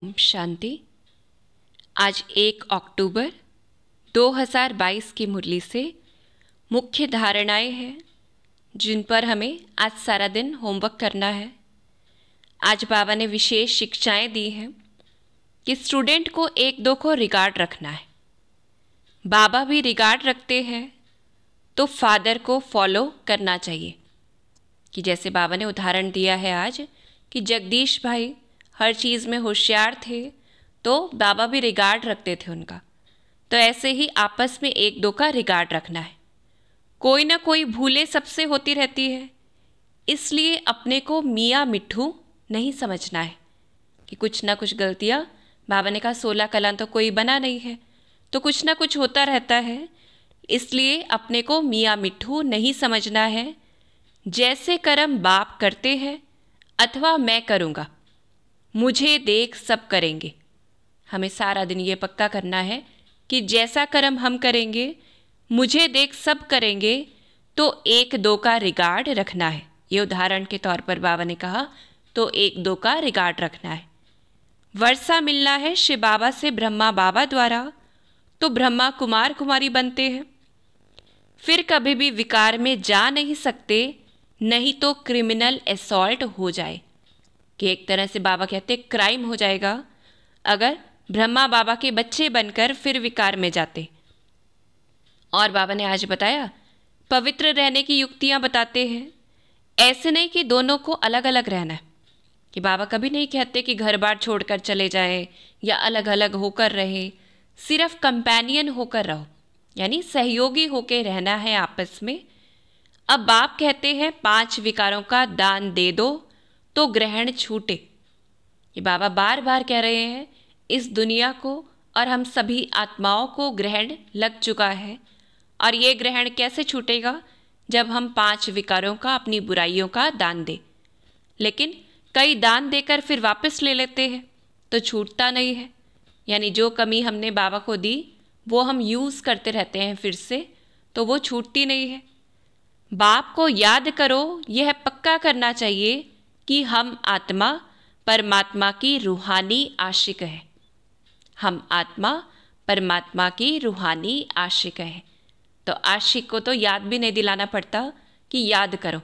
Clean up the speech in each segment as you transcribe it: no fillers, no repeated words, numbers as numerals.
ओम शांति। आज 1 अक्टूबर 2022 की मुरली से मुख्य धारणाएं हैं जिन पर हमें आज सारा दिन होमवर्क करना है। आज बाबा ने विशेष शिक्षाएं दी हैं कि स्टूडेंट को एक दो को रिगार्ड रखना है। बाबा भी रिगार्ड रखते हैं तो फादर को फॉलो करना चाहिए। कि जैसे बाबा ने उदाहरण दिया है आज कि जगदीश भाई हर चीज़ में होशियार थे तो बाबा भी रिगार्ड रखते थे उनका। तो ऐसे ही आपस में एक दो का रिगार्ड रखना है। कोई ना कोई भूलें सबसे होती रहती है, इसलिए अपने को मियाँ मिट्ठू नहीं समझना है कि कुछ ना कुछ गलतियाँ, बाबा ने कहा 16 कला तो कोई बना नहीं है, तो कुछ ना कुछ होता रहता है, इसलिए अपने को मियाँ मिट्ठू नहीं समझना है। जैसे कर्म बाप करते हैं अथवा मैं करूँगा, मुझे देख सब करेंगे। हमें सारा दिन ये पक्का करना है कि जैसा कर्म हम करेंगे, मुझे देख सब करेंगे, तो एक दो का रिगार्ड रखना है। ये उदाहरण के तौर पर बाबा ने कहा, तो एक दो का रिगार्ड रखना है। वर्षा मिलना है शिव बाबा से ब्रह्मा बाबा द्वारा, तो ब्रह्मा कुमार कुमारी बनते हैं। फिर कभी भी विकार में जा नहीं सकते, नहीं तो क्रिमिनल असॉल्ट हो जाए। कि एक तरह से बाबा कहते क्राइम हो जाएगा अगर ब्रह्मा बाबा के बच्चे बनकर फिर विकार में जाते। और बाबा ने आज बताया पवित्र रहने की युक्तियाँ बताते हैं। ऐसे नहीं कि दोनों को अलग अलग रहना है, कि बाबा कभी नहीं कहते कि घर बार छोड़कर चले जाए या अलग अलग होकर रहे। सिर्फ कंपेनियन होकर रहो, यानी सहयोगी होकर रहना है आपस में। अब बाप कहते हैं 5 विकारों का दान दे दो तो ग्रहण छूटे। ये बाबा बार बार कह रहे हैं इस दुनिया को और हम सभी आत्माओं को ग्रहण लग चुका है। और ये ग्रहण कैसे छूटेगा? जब हम 5 विकारों का, अपनी बुराइयों का दान दें। लेकिन कई दान देकर फिर वापस ले लेते हैं तो छूटता नहीं है। यानी जो कमी हमने बाबा को दी वो हम यूज़ करते रहते हैं फिर से, तो वो छूटती नहीं है। बाप को याद करो, यह पक्का करना चाहिए कि हम आत्मा परमात्मा की रूहानी आशिक है। हम आत्मा परमात्मा की रूहानी आशिक है। तो आशिक को तो याद भी नहीं दिलाना पड़ता कि याद करो,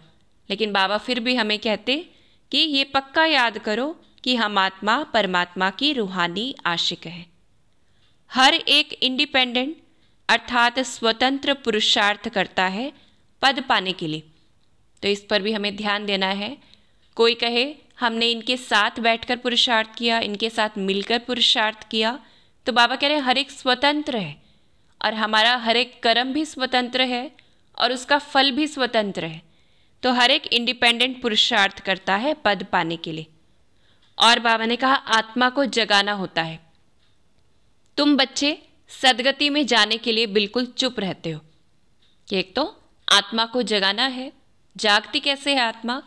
लेकिन बाबा फिर भी हमें कहते कि ये पक्का याद करो कि हम आत्मा परमात्मा की रूहानी आशिक है। हर एक इंडिपेंडेंट अर्थात स्वतंत्र पुरुषार्थ करता है पद पाने के लिए। तो इस पर भी हमें ध्यान देना है। कोई कहे हमने इनके साथ बैठकर पुरुषार्थ किया, इनके साथ मिलकर पुरुषार्थ किया, तो बाबा कह रहे हैं हर एक स्वतंत्र है और हमारा हर एक कर्म भी स्वतंत्र है और उसका फल भी स्वतंत्र है। तो हर एक इंडिपेंडेंट पुरुषार्थ करता है पद पाने के लिए। और बाबा ने कहा आत्मा को जगाना होता है। तुम बच्चे सदगति में जाने के लिए बिल्कुल चुप रहते हो कि एक तो आत्मा को जगाना है। जागती कैसे है आत्मा?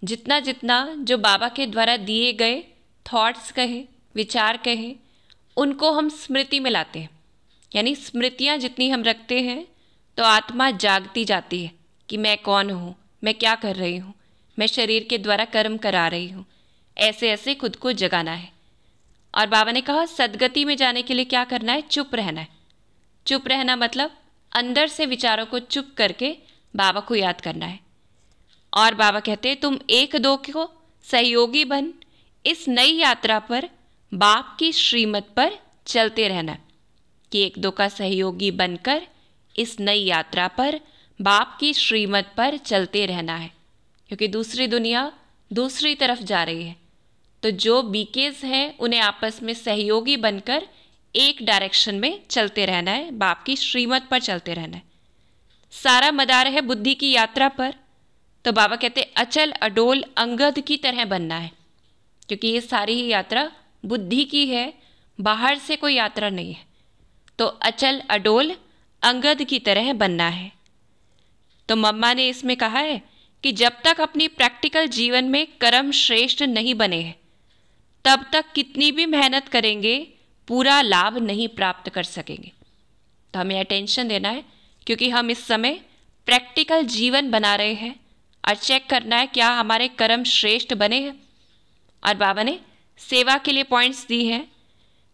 जितना जितना जो बाबा के द्वारा दिए गए थॉट्स कहे, विचार कहे, उनको हम स्मृति में लाते हैं। यानी स्मृतियाँ जितनी हम रखते हैं तो आत्मा जागती जाती है कि मैं कौन हूँ, मैं क्या कर रही हूँ, मैं शरीर के द्वारा कर्म करा रही हूँ। ऐसे ऐसे खुद को जगाना है। और बाबा ने कहा सदगति में जाने के लिए क्या करना है? चुप रहना है। चुप रहना मतलब अंदर से विचारों को चुप करके बाबा को याद करना है। और बाबा कहते तुम एक दो को सहयोगी बन इस नई यात्रा पर बाप की श्रीमत पर चलते रहना। कि एक दो का सहयोगी बनकर इस नई यात्रा पर बाप की श्रीमत पर चलते रहना है, क्योंकि दूसरी दुनिया दूसरी तरफ जा रही है। तो जो बीकेज हैं उन्हें आपस में सहयोगी बनकर एक डायरेक्शन में चलते रहना है, बाप की श्रीमत पर चलते रहना है। सारा मदार है बुद्धि की यात्रा पर। तो बाबा कहते अचल अडोल अंगद की तरह बनना है, क्योंकि ये सारी ही यात्रा बुद्धि की है, बाहर से कोई यात्रा नहीं है। तो अचल अडोल अंगद की तरह बनना है। तो मम्मा ने इसमें कहा है कि जब तक अपनी प्रैक्टिकल जीवन में कर्म श्रेष्ठ नहीं बने हैं, तब तक कितनी भी मेहनत करेंगे पूरा लाभ नहीं प्राप्त कर सकेंगे। तो हमें अटेंशन देना है, क्योंकि हम इस समय प्रैक्टिकल जीवन बना रहे हैं और चेक करना है क्या हमारे कर्म श्रेष्ठ बने हैं। और बाबा ने सेवा के लिए पॉइंट्स दी है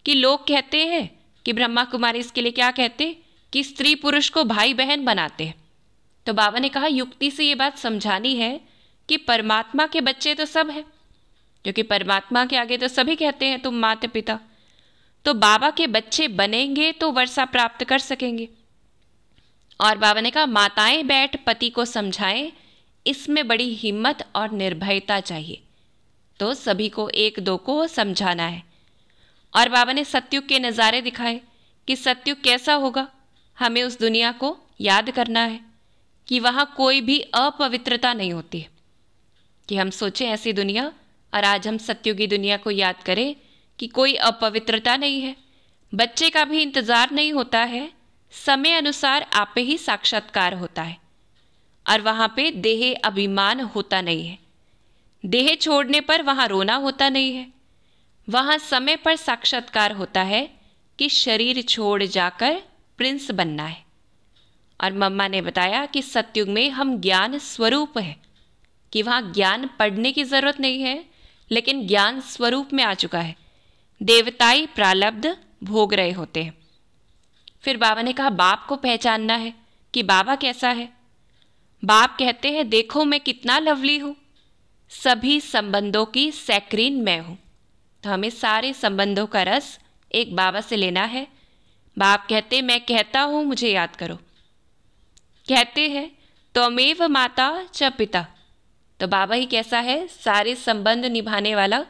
कि लोग कहते हैं कि ब्रह्मा कुमारी इसके लिए क्या कहते कि स्त्री पुरुष को भाई बहन बनाते हैं। तो बाबा ने कहा युक्ति से ये बात समझानी है कि परमात्मा के बच्चे तो सब हैं, क्योंकि परमात्मा के आगे तो सभी कहते हैं तुम माता पिता। तो बाबा के बच्चे बनेंगे तो वर्षा प्राप्त कर सकेंगे। और बाबा ने कहा माताएं बैठ पति को समझाएं, इसमें बड़ी हिम्मत और निर्भयता चाहिए। तो सभी को एक दो को समझाना है। और बाबा ने सतयुग के नज़ारे दिखाए कि सतयुग कैसा होगा। हमें उस दुनिया को याद करना है कि वहाँ कोई भी अपवित्रता नहीं होती है। कि हम सोचें ऐसी दुनिया, और आज हम सतयुगी दुनिया को याद करें कि कोई अपवित्रता नहीं है, बच्चे का भी इंतज़ार नहीं होता है, समय अनुसार आपे ही साक्षात्कार होता है। और वहाँ पे देह अभिमान होता नहीं है। देह छोड़ने पर वहाँ रोना होता नहीं है। वहाँ समय पर साक्षात्कार होता है कि शरीर छोड़ जाकर प्रिंस बनना है। और मम्मा ने बताया कि सतयुग में हम ज्ञान स्वरूप हैं, कि वहाँ ज्ञान पढ़ने की ज़रूरत नहीं है, लेकिन ज्ञान स्वरूप में आ चुका है। देवताई प्रारब्ध भोग रहे होते हैं। फिर बाबा ने कहा बाप को पहचानना है कि बाबा कैसा है। बाप कहते हैं देखो मैं कितना लवली हूँ, सभी संबंधों की सैक्रीन मैं हूँ। तो हमें सारे संबंधों का रस एक बाबा से लेना है। बाप कहते मैं कहता हूँ मुझे याद करो। कहते हैं त्वमेव माता च पिता। तो बाबा ही कैसा है, सारे संबंध निभाने वाला,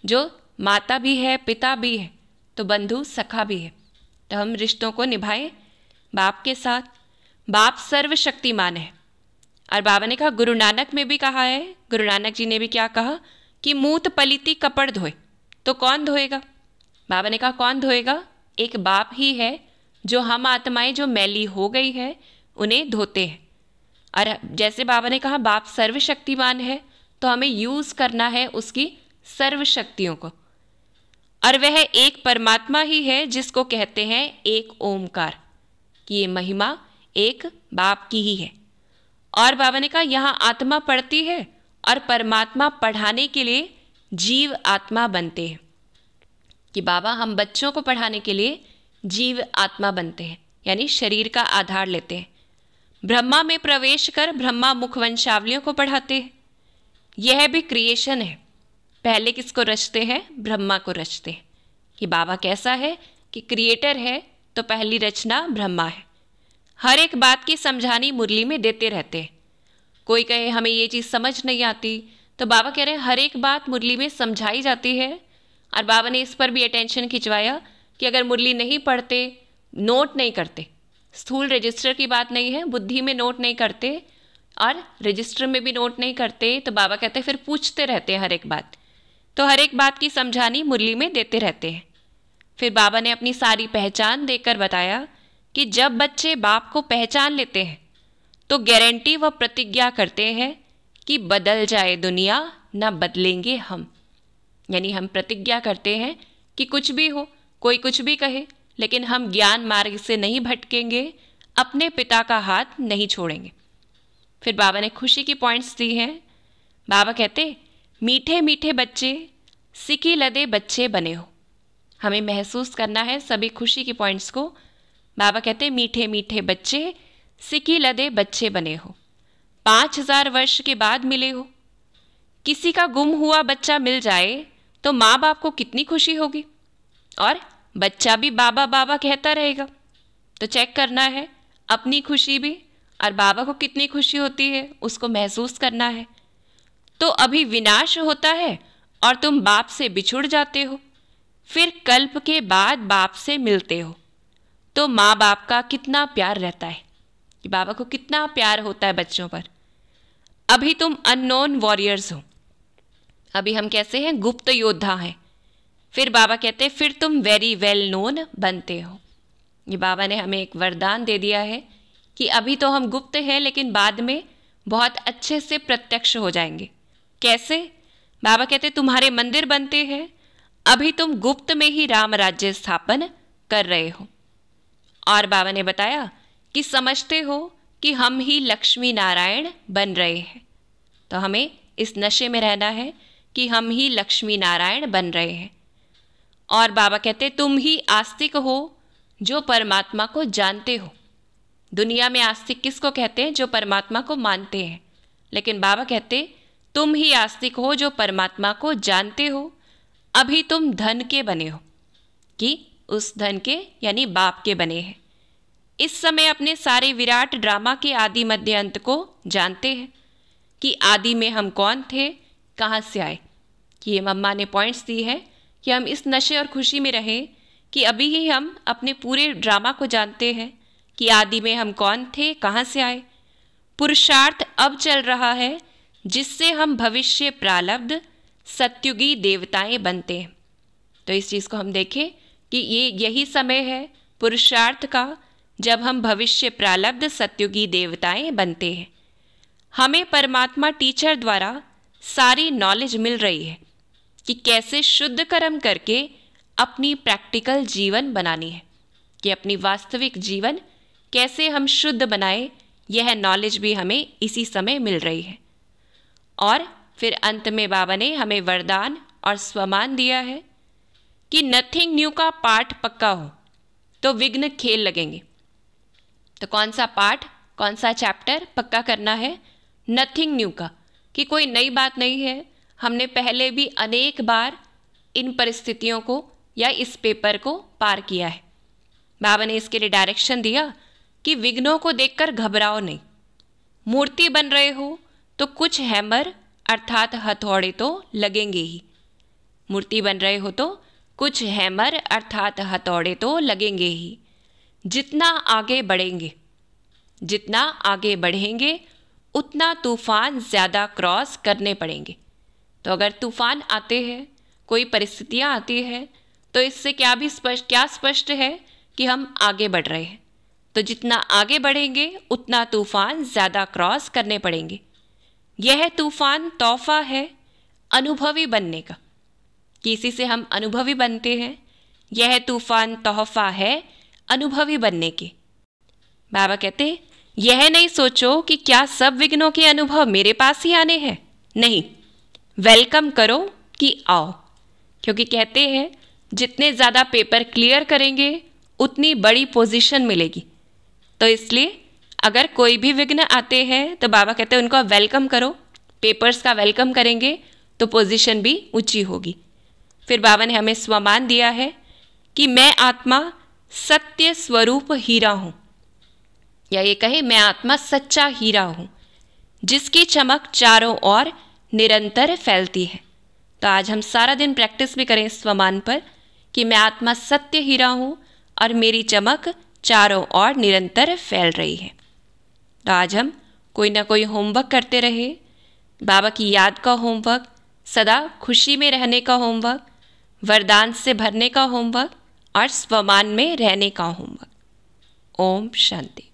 जो माता भी है पिता भी है तो बंधु सखा भी है। तो हम रिश्तों को निभाएं बाप के साथ। बाप सर्वशक्तिमान है। और बाबा ने कहा गुरु नानक में भी कहा है, गुरु नानक जी ने भी क्या कहा कि मूत पलीती कपड़ धोए। तो कौन धोएगा? बाबा ने कहा कौन धोएगा? एक बाप ही है जो हम आत्माएं जो मैली हो गई है उन्हें धोते हैं। और जैसे बाबा ने कहा बाप सर्वशक्तिमान है, तो हमें यूज़ करना है उसकी सर्वशक्तियों को। और वह एक परमात्मा ही है जिसको कहते हैं एक ओमकार, कि ये महिमा एक बाप की ही है। और बाबा ने कहा यहाँ आत्मा पढ़ती है और परमात्मा पढ़ाने के लिए जीव आत्मा बनते हैं। कि बाबा हम बच्चों को पढ़ाने के लिए जीव आत्मा बनते हैं, यानी शरीर का आधार लेते हैं। ब्रह्मा में प्रवेश कर ब्रह्मा मुख वंशावलियों को पढ़ाते हैं। यह भी क्रिएशन है। पहले किसको रचते हैं? ब्रह्मा को रचते हैं। कि बाबा कैसा है कि क्रिएटर है, तो पहली रचना ब्रह्मा है। हर एक बात की समझानी मुरली में देते रहते हैं। कोई कहे हमें ये चीज़ समझ नहीं आती, तो बाबा कह रहे हैं हर एक बात मुरली में समझाई जाती है। और बाबा ने इस पर भी अटेंशन खिंचवाया कि अगर मुरली नहीं पढ़ते, नोट नहीं करते, स्थूल रजिस्टर की बात नहीं है, बुद्धि में नोट नहीं करते और रजिस्टर में भी नोट नहीं करते, तो बाबा कहते हैं फिर पूछते रहते हैं हर एक बात। तो हर एक बात की समझानी मुरली में देते रहते हैं। फिर बाबा ने अपनी सारी पहचान देकर बताया कि जब बच्चे बाप को पहचान लेते हैं तो गारंटी व प्रतिज्ञा करते हैं कि बदल जाए दुनिया ना बदलेंगे हम। यानी हम प्रतिज्ञा करते हैं कि कुछ भी हो, कोई कुछ भी कहे, लेकिन हम ज्ञान मार्ग से नहीं भटकेंगे, अपने पिता का हाथ नहीं छोड़ेंगे। फिर बाबा ने खुशी की पॉइंट्स दी हैं। बाबा कहते मीठे मीठे बच्चे सिकी लदे बच्चे बने हो। हमें महसूस करना है सभी खुशी की पॉइंट्स को। बाबा कहते मीठे मीठे बच्चे सिकी लदे बच्चे बने हो, 5000 वर्ष के बाद मिले हो। किसी का गुम हुआ बच्चा मिल जाए तो माँ बाप को कितनी खुशी होगी, और बच्चा भी बाबा बाबा कहता रहेगा। तो चेक करना है अपनी खुशी भी, और बाबा को कितनी खुशी होती है उसको महसूस करना है। तो अभी विनाश होता है और तुम बाप से बिछुड़ जाते हो, फिर कल्प के बाद बाप से मिलते हो। तो माँ बाप का कितना प्यार रहता है, कि बाबा को कितना प्यार होता है बच्चों पर। अभी तुम अननोन वॉरियर्स हो, अभी हम कैसे हैं? गुप्त योद्धा हैं। फिर बाबा कहते हैं फिर तुम वेरी वेल नोन बनते हो। ये बाबा ने हमें एक वरदान दे दिया है कि अभी तो हम गुप्त हैं, लेकिन बाद में बहुत अच्छे से प्रत्यक्ष हो जाएंगे। कैसे? बाबा कहते तुम्हारे मंदिर बनते हैं, अभी तुम गुप्त में ही राम राज्य स्थापन कर रहे हो। और बाबा ने बताया कि समझते हो कि हम ही लक्ष्मी नारायण बन रहे हैं। तो हमें इस नशे में रहना है कि हम ही लक्ष्मी नारायण बन रहे हैं। और बाबा कहते तुम ही आस्तिक हो जो परमात्मा को जानते हो। दुनिया में आस्तिक किसको कहते हैं? जो परमात्मा को मानते हैं। लेकिन बाबा कहते तुम ही आस्तिक हो जो परमात्मा को जानते हो। अभी तुम धन के बने हो, कि उस धन के यानी बाप के बने हैं। इस समय अपने सारे विराट ड्रामा के आदि मध्य अंत को जानते हैं कि आदि में हम कौन थे, कहाँ से आए। कि ये मम्मा ने पॉइंट्स दी है कि हम इस नशे और खुशी में रहें कि अभी ही हम अपने पूरे ड्रामा को जानते हैं कि आदि में हम कौन थे, कहाँ से आए। पुरुषार्थ अब चल रहा है जिससे हम भविष्य प्रारब्ध सत्युगी देवताएं बनते हैं। तो इस चीज़ को हम देखें कि यही समय है पुरुषार्थ का जब हम भविष्य प्रारब्ध सत्युगी देवताएं बनते हैं। हमें परमात्मा टीचर द्वारा सारी नॉलेज मिल रही है कि कैसे शुद्ध कर्म करके अपनी प्रैक्टिकल जीवन बनानी है, कि अपनी वास्तविक जीवन कैसे हम शुद्ध बनाए। यह नॉलेज भी हमें इसी समय मिल रही है। और फिर अंत में बाबा ने हमें वरदान और स्वमान दिया है कि नथिंग न्यू का पाठ पक्का हो तो विघ्न खेल लगेंगे। तो कौन सा पाठ, कौन सा चैप्टर पक्का करना है? नथिंग न्यू का, कि कोई नई बात नहीं है। हमने पहले भी अनेक बार इन परिस्थितियों को या इस पेपर को पार किया है। बाबा ने इसके लिए डायरेक्शन दिया कि विघ्नों को देखकर घबराओ नहीं। मूर्ति बन रहे हो तो कुछ हैमर अर्थात हथौड़े तो लगेंगे ही। मूर्ति बन रहे हो तो कुछ हैमर अर्थात हथौड़े तो लगेंगे ही। जितना आगे बढ़ेंगे उतना तूफान ज़्यादा क्रॉस करने पड़ेंगे। तो अगर तूफान आते हैं, कोई परिस्थितियाँ आती हैं, तो इससे क्या स्पष्ट है कि हम आगे बढ़ रहे हैं। तो जितना आगे बढ़ेंगे उतना तूफान ज़्यादा क्रॉस करने पड़ेंगे। यह तूफान तोहफा है अनुभवी बनने का, कि इसी से हम अनुभवी बनते हैं। यह तूफान तोहफा है अनुभवी बनने के। बाबा कहते यह नहीं सोचो कि क्या सब विघ्नों के अनुभव मेरे पास ही आने हैं। नहीं, वेलकम करो कि आओ। क्योंकि कहते हैं जितने ज़्यादा पेपर क्लियर करेंगे उतनी बड़ी पोजीशन मिलेगी। तो इसलिए अगर कोई भी विघ्न आते हैं तो बाबा कहते हैं उनको वेलकम करो। पेपर्स का वेलकम करेंगे तो पोजीशन भी ऊंची होगी। फिर बाबा ने हमें स्वमान दिया है कि मैं आत्मा सत्य स्वरूप हीरा हूँ, या ये कहे मैं आत्मा सच्चा हीरा हूँ जिसकी चमक चारों ओर निरंतर फैलती है। तो आज हम सारा दिन प्रैक्टिस भी करें स्वमान पर कि मैं आत्मा सत्य हीरा हूँ और मेरी चमक चारों ओर निरंतर फैल रही है। तो आज हम कोई ना कोई होमवर्क करते रहे। बाबा की याद का होमवर्क, सदा खुशी में रहने का होमवर्क, वरदान से भरने का होमवर्क और स्वमान में रहने का होमवर्क। ओम शांति।